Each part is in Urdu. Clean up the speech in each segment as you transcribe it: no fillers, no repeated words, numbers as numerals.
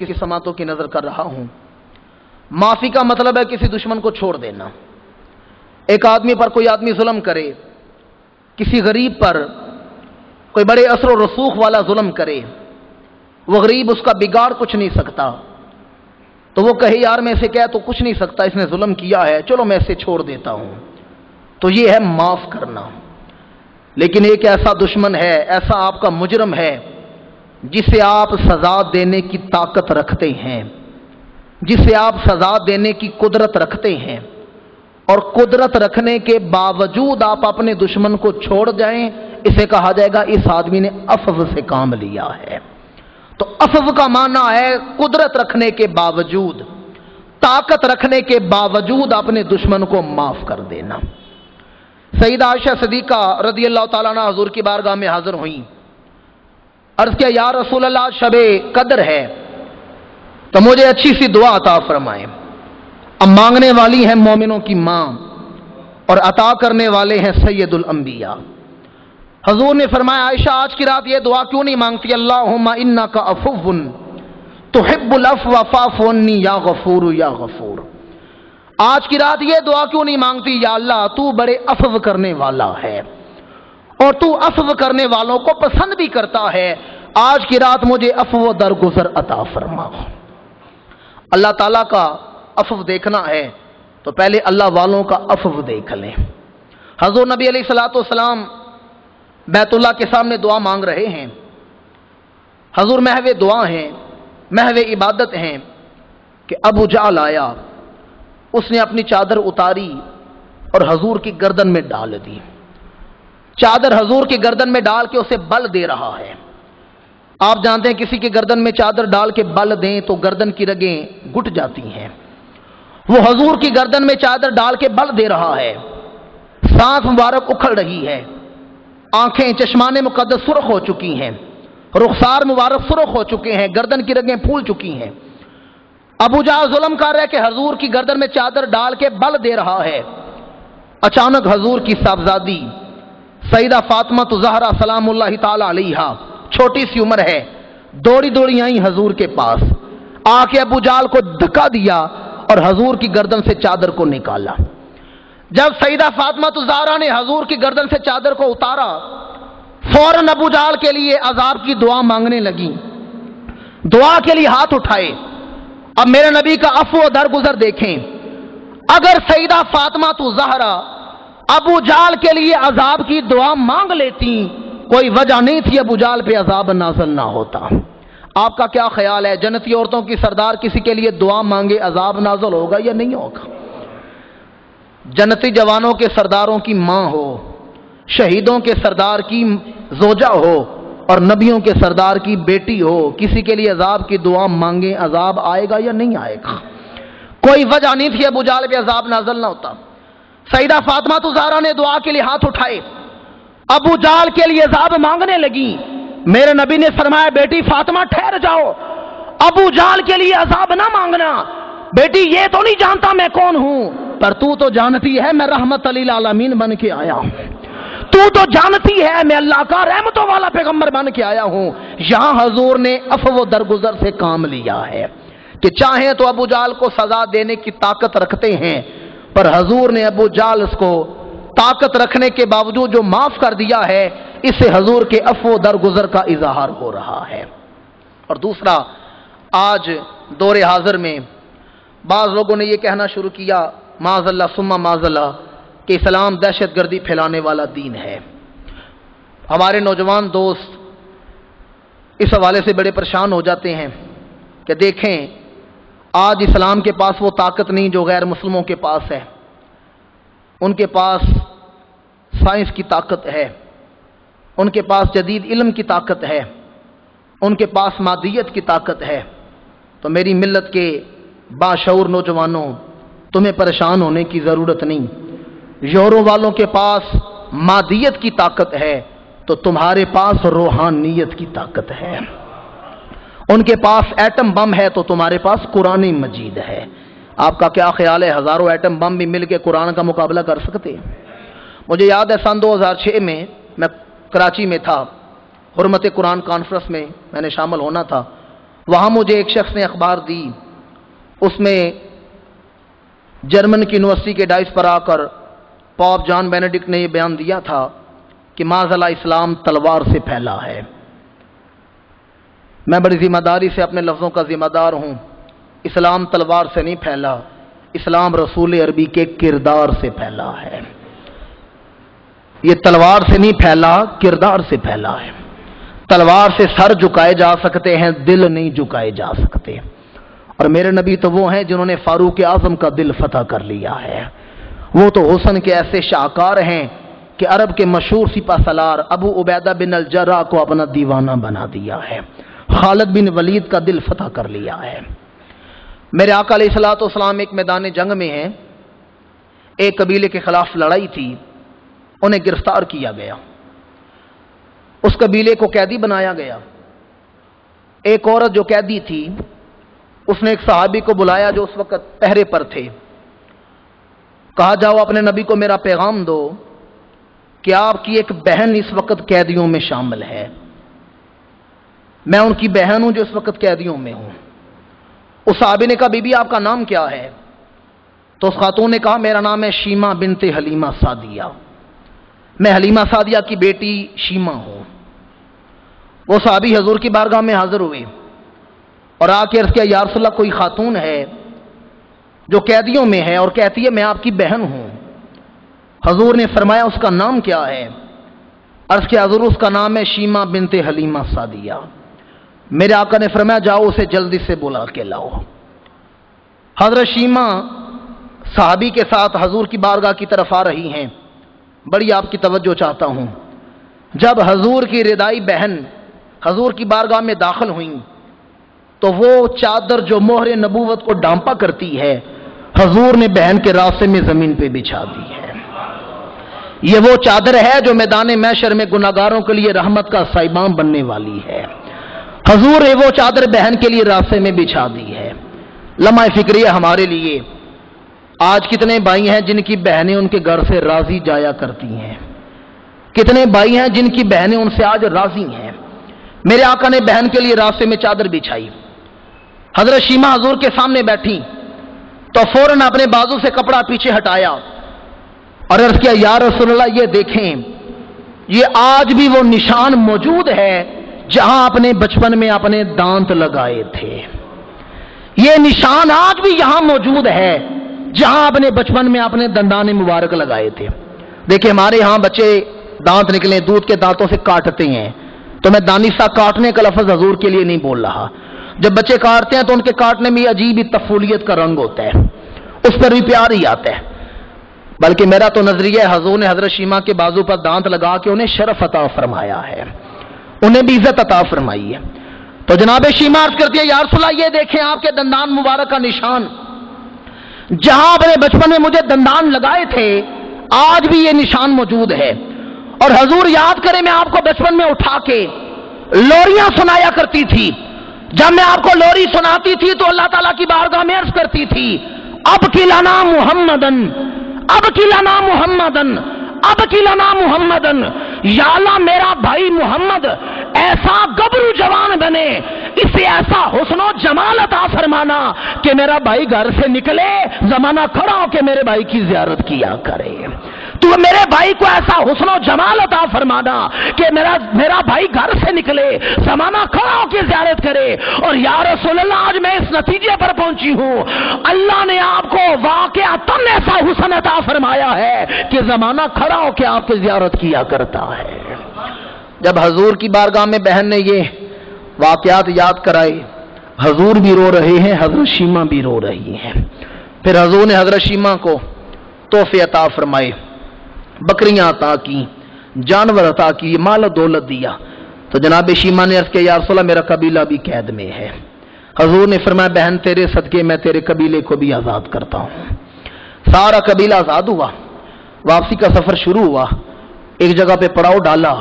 کی سماعتوں کی نظر کر رہا ہوں۔ معافی کا مطلب ہے کسی دشمن کو چھوڑ دینا۔ ایک آدمی پر کوئی آدمی ظلم کرے، کسی غریب پر کوئی بڑے اثر و رسوخ والا ظلم کرے، وہ غریب اس کا بگاڑ کچھ نہیں سکتا، تو وہ کہے یار میں اسے کہہ تو کچھ نہیں سکتا، اس نے ظلم کیا ہے، چلو میں اسے چھوڑ دیتا ہوں، تو یہ ہے معاف کرنا۔ لیکن ایک ایسا دشمن ہے، ایسا آپ کا مجرم ہے جسے آپ سزا دینے کی طاقت رکھتے ہیں، جسے آپ سزا دینے کی قدرت رکھتے ہیں، اور قدرت رکھنے کے باوجود آپ اپنے دشمن کو چھوڑ جائیں، اسے کہا جائے گا اس آدمی نے عفو سے کام لیا ہے۔ تو عفو کا معنی ہے قدرت رکھنے کے باوجود، طاقت رکھنے کے باوجود اپنے دشمن کو معاف کر دینا۔ سیدہ عائشہ صدیقہ رضی اللہ تعالیٰ عنہ حضور کی بارگاہ میں حاضر ہوئیں، عرض کیا یا رسول اللہ شب قدر ہے تو مجھے اچھی سی دعا عطا فرمائیں۔ اب مانگنے والی ہیں مومنوں کی ماں اور عطا کرنے والے ہیں سید الانبیاء۔ حضور نے فرمایا عائشہ آج کی رات یہ دعا کیوں نہیں مانگتی؟ اللہم انک عفو تحب العفو فاعف عنی یا غفور یا غفور۔ آج کی رات یہ دعا کیوں نہیں مانگتی؟ یا اللہ تو بڑے عفو کرنے والا ہے اور تو عفو کرنے والوں کو پسند بھی کرتا ہے، آج کی رات مجھے عفو درگزر عطا فرما۔ اللہ تعالیٰ کا عفو دیکھنا ہے تو پہلے اللہ والوں کا عفو دیکھ لیں۔ حضور نبی علیہ الصلوۃ والسلام بیت اللہ کے سامنے دعا مانگ رہے ہیں۔ حضور محو دعا ہیں، محو عبادت ہیں کہ ابو جہل آیا، اس نے اپنی چادر اتاری اور حضور کی گردن میں ڈال دی۔ چادر حضور کی گردن میں ڈال کے اسے بل دے رہا ہے۔ آپ جانتے ہیں کسی کی گردن میں چادر ڈال کے بل دیں تو گردن کی رگیں گٹ جاتی ہیں۔ وہ حضور کی گردن میں چادر ڈال کے بل دے رہا ہے، سانس مبارک اکھڑ رہی ہے، آنکھیں چشمان مقدس سرخ ہو چکی ہیں، رخسار مبارک سرخ ہو چکے ہیں، گردن کی رگیں پھول چکی ہیں۔ ابو جہل ظلم کر رہا ہے کہ حضور کی گردن میں چادر ڈال کے بل دے رہا ہے۔ اچانک حضور کی صاحبزادی سیدہ فاطمہ زہرا سلام اللہ تعالی علیہا، چھوٹی سی عمر ہے، دوڑی دوڑی آئیں حضور کے پاس، آ کے ابو جہل کو دھکا دیا اور حضور کی گردن سے چادر کو نکالا۔ جب سیدہ فاطمہ زہرا نے حضور کی گردن سے چادر کو اتارا، فوراً ابو جہل کے لیے عذاب کی دعا مانگنے لگی، دعا کے لیے ہاتھ اٹھائے۔ اب میرے نبی کا عفو و درگزر دیکھیں، اگر سیدہ فاطمہ زہرا ابو جہل کے لیے عذاب کی دعا مانگ لیتی، کوئی وجہ نہیں تھی ابو جہل پہ عذاب نازل نہ ہوتا۔ آپ کا کیا خیال ہے جنتی عورتوں کی سردار کسی کے لیے دعا مانگے عذاب نازل ہوگا یا نہیں ہوگا؟ جنتی جوانوں کے سرداروں کی ماں ہو، شہیدوں کے سردار کی زوجہ ہو اور نبیوں کے سردار کی بیٹی ہو، کسی کے لیے عذاب کی دعا مانگے عذاب آئے گا یا نہیں آئے گا؟ کوئی وجہ نہیں تھی ابو جہل پہ عذاب نازل نہ ہوتا۔ سیدہ فاطمہ زہرا نے دعا کے لیے ہاتھ اٹھائے، ابو جہل کے لیے عذاب مانگنے لگی۔ میرے نبی نے فرمایا بیٹی فاطمہ ٹھہر جاؤ، ابو جہل کے لیے عذاب نہ مانگنا، بیٹی یہ تو نہیں جانتا میں کون ہوں، پر تو جانتی ہے میں رحمت للعالمین بن کے آیا ہوں، تو جانتی ہے میں اللہ کا رحمتوں والا پیغمبر بن کے آیا ہوں۔ یہاں حضور نے عفو و درگزر سے کام لیا ہے کہ چاہیں تو ابو جہل کو سزا دینے کی طاقت رکھتے ہیں، پر حضور نے ابو جہل کو طاقت رکھنے کے باوجود جو معاف کر دیا ہے، اس سے حضور کے عفو و درگزر کا اظہار ہو رہا ہے۔ اور دوسرا، آج دور حاضر میں بعض لوگوں نے یہ کہنا شروع کیا معاذ اللہ ثم معاذ اللہ کہ اسلام دہشت گردی پھیلانے والا دین ہے۔ ہمارے نوجوان دوست اس حوالے سے بڑے پریشان ہو جاتے ہیں کہ دیکھیں آج اسلام کے پاس وہ طاقت نہیں جو غیر مسلموں کے پاس ہے، ان کے پاس سائنس کی طاقت ہے، ان کے پاس جدید علم کی طاقت ہے، ان کے پاس مادیت کی طاقت ہے۔ تو میری ملت کے باشعور نوجوانوں، تمہیں پریشان ہونے کی ضرورت نہیں، یورو والوں کے پاس مادیت کی طاقت ہے تو تمہارے پاس روحانیت کی طاقت ہے۔ ان کے پاس ایٹم بم ہے تو تمہارے پاس قرآن مجید ہے۔ آپ کا کیا خیال ہے ہزاروں ایٹم بم بھی مل کے قرآن کا مقابلہ کر سکتے ہیں؟ مجھے یاد ہے سن 2006 میں کراچی میں تھا، حرمت قرآن کانفرنس میں نے شامل ہونا تھا، وہاں مجھے ایک شخص نے اخبار دی، اس میں جرمن کی یونیورسٹی کے ڈائس پر آ کر پوپ جان بینیڈکٹ نے یہ بیان دیا تھا کہ معاذاللہ اسلام تلوار سے پھیلا ہے۔ میں بڑی ذمہ داری سے اپنے لفظوں کا ذمہ دار ہوں، اسلام تلوار سے نہیں پھیلا، اسلام رسول عربی کے کردار سے پھیلا ہے۔ یہ تلوار سے نہیں پھیلا، کردار سے پھیلا ہے۔ تلوار سے سر جھکائے جا سکتے ہیں، دل نہیں جھکائے جا سکتے، اور میرے نبی تو وہ ہیں جنہوں نے فاروق اعظم کا دل فتح کر لیا ہے۔ وہ تو حسن کے ایسے شاہکار ہیں کہ عرب کے مشہور سپہ سالار ابو عبیدہ بن الجراح کو اپنا دیوانہ بنا دیا ہے، خالد بن ولید کا دل فتح کر لیا ہے۔ میرے آقا علیہ الصلوۃ والسلام ایک میدان جنگ میں ہیں، ایک قبیلے کے خلاف لڑائی تھی، انہیں گرفتار کیا گیا، اس قبیلے کو قیدی بنایا گیا۔ ایک عورت جو قیدی تھی، اس نے ایک صحابی کو بلایا جو اس وقت پہرے پر تھے، کہا جاؤ اپنے نبی کو میرا پیغام دو کہ آپ کی ایک بہن اس وقت قیدیوں میں شامل ہے، میں ان کی بہن ہوں جو اس وقت قیدیوں میں ہوں۔ اس صحابی نے کہا بی بی آپ کا نام کیا ہے؟ تو اس خاتون نے کہا میرا نام ہے شیمہ بنت حلیمہ سعدیہ، میں حلیمہ سعدیہ کی بیٹی شیمہ ہوں۔ وہ صحابی حضور کی بارگاہ میں حاضر ہوئے اور آ کے عرض کیا یا رسول اللہ کوئی خاتون ہے جو قیدیوں میں ہے اور کہتی ہے میں آپ کی بہن ہوں۔ حضور نے فرمایا اس کا نام کیا ہے؟ عرض کیا حضور اس کا نام ہے شیمہ بنت حلیمہ سعدیہ۔ میرے آقا نے فرمایا جاؤ اسے جلدی سے بلا کے لاؤ۔ حضرت شیمہ صحابی کے ساتھ حضور کی بارگاہ کی طرف آ رہی ہیں، بڑی آپ کی توجہ چاہتا ہوں۔ جب حضور کی ردائی بہن حضور کی بارگاہ میں داخل ہوئیں تو وہ چادر جو مہر نبوت کو ڈھانپا کرتی ہے حضور نے بہن کے راستے میں زمین پہ بچھا دی ہے۔ یہ وہ چادر ہے جو میدان محشر میں گناہگاروں کے لیے رحمت کا سائبان بننے والی ہے۔ حضور نے وہ چادر بہن کے لیے راستے میں بچھا دی ہے۔ لمحہ فکریہ ہمارے لیے، آج کتنے بھائی ہیں جن کی بہنیں ان کے گھر سے راضی جایا کرتی ہیں، کتنے بھائی ہیں جن کی بہنیں ان سے آج راضی ہیں۔ میرے آقا نے بہن کے لیے راستے میں چادر بچھائی، حضرت شیمہ حضور کے سامنے بیٹھی تو فوراً اپنے بازو سے کپڑا پیچھے ہٹایا اور عرض کیا یا رسول اللہ یہ دیکھیں، یہ آج بھی وہ نشان موجود ہے جہاں اپنے بچپن میں اپنے دانت لگائے تھے، یہ نشان آج بھی یہاں موجود ہے جہاں اپنے بچپن میں اپنے دندان مبارک لگائے تھے۔ دیکھیں ہمارے ہاں بچے دانت نکلے دودھ کے دانتوں سے کاٹتے ہیں، تو میں دانستہ کاٹنے کا لفظ حضور کے لیے نہیں بول رہا، جب بچے کاٹتے ہیں تو ان کے کاٹنے میں عجیب ہی تفولیت کا رنگ ہوتا ہے، اس پر بھی پیار ہی آتا ہے۔ بلکہ میرا تو نظریہ ہے حضور نے حضرت شیمہ کے بازو پر دانت لگا کے انہیں شرف عطا فرمایا ہے، انہیں بھی عزت عطا فرمائی ہے۔ تو جناب شیمہ عرض کرتی ہے یا رسول اللہ یہ دیکھیں آپ کے دندان مبارک کا نشان، جہاں اپنے بچپن میں مجھے دندان لگائے تھے آج بھی یہ نشان موجود ہے۔ اور حضور یاد کریں میں آپ کو بچپن میں اٹھا کے لوریاں سنایا کرتی تھی، جب میں آپ کو لوری سناتی تھی تو اللہ تعالیٰ کی بارگاہ میں عرض کرتی تھی اب کی لنا محمدن، اب کی لنا محمدن، اب کی لنا محمدن، یا اللہ میرا بھائی محمد ایسا گبرو جوان بنے، اسے ایسا حسن و جمال عطا فرمانا کہ میرا بھائی گھر سے نکلے زمانہ کھڑا ہو کے میرے بھائی کی زیارت کیا کرے، تو میرے بھائی کو ایسا حسن و جمال عطا فرمانا کہ میرا بھائی گھر سے نکلے زمانہ کھڑا ہو کے زیارت کرے۔ اور یا رسول اللہ آج میں اس نتیجے پر پہنچی ہوں اللہ نے آپ کو واقعتاً ایسا حسن عطا فرمایا ہے کہ زمانہ کھڑا ہو کے آپ کی زیارت کیا کرتا ہے۔ جب حضور کی بارگاہ میں بہن نے یہ واقعات یاد کرائے، حضور بھی رو رہے ہیں، حضرت شیمہ بھی رو رہی ہیں۔ پھر حضور نے حضرت شیمہ کو تحفے عطا فرمائے، بکریاں عطا کی، جانور عطا کی، مال و دولت دیا۔ تو جناب شیمہ نے عرض کیا یا رسول اللہ میرا قبیلہ بھی قید میں ہے۔ حضور نے فرمایا بہن تیرے صدقے میں تیرے قبیلے کو بھی آزاد کرتا ہوں۔ سارا قبیلہ آزاد ہوا، واپسی کا سفر شروع ہوا، ایک جگہ پہ پڑاؤ ڈالا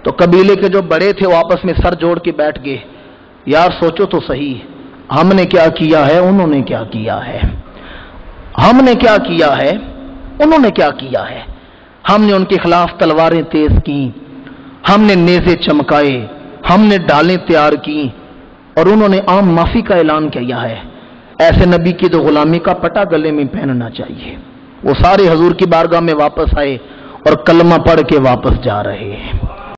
تو قبیلے کے جو بڑے تھے وہ آپس میں سر جوڑ کے بیٹھ گئے، یار سوچو تو صحیح ہم نے کیا کیا ہے، انہوں نے کیا کیا ہے، ہم نے کیا کیا ہے، انہوں نے کیا کیا ہے۔ ہم نے ان کے خلاف تلواریں تیز کی، ہم نے نیزے چمکائے، ہم نے ڈالیں تیار کی، اور انہوں نے عام معافی کا اعلان کیا ہے۔ ایسے نبی کی تو غلامی کا پٹا گلے میں پہننا چاہیے۔ وہ سارے حضور کی بارگاہ میں واپس آئے اور کلمہ پڑھ کے واپس جا رہے ہیں۔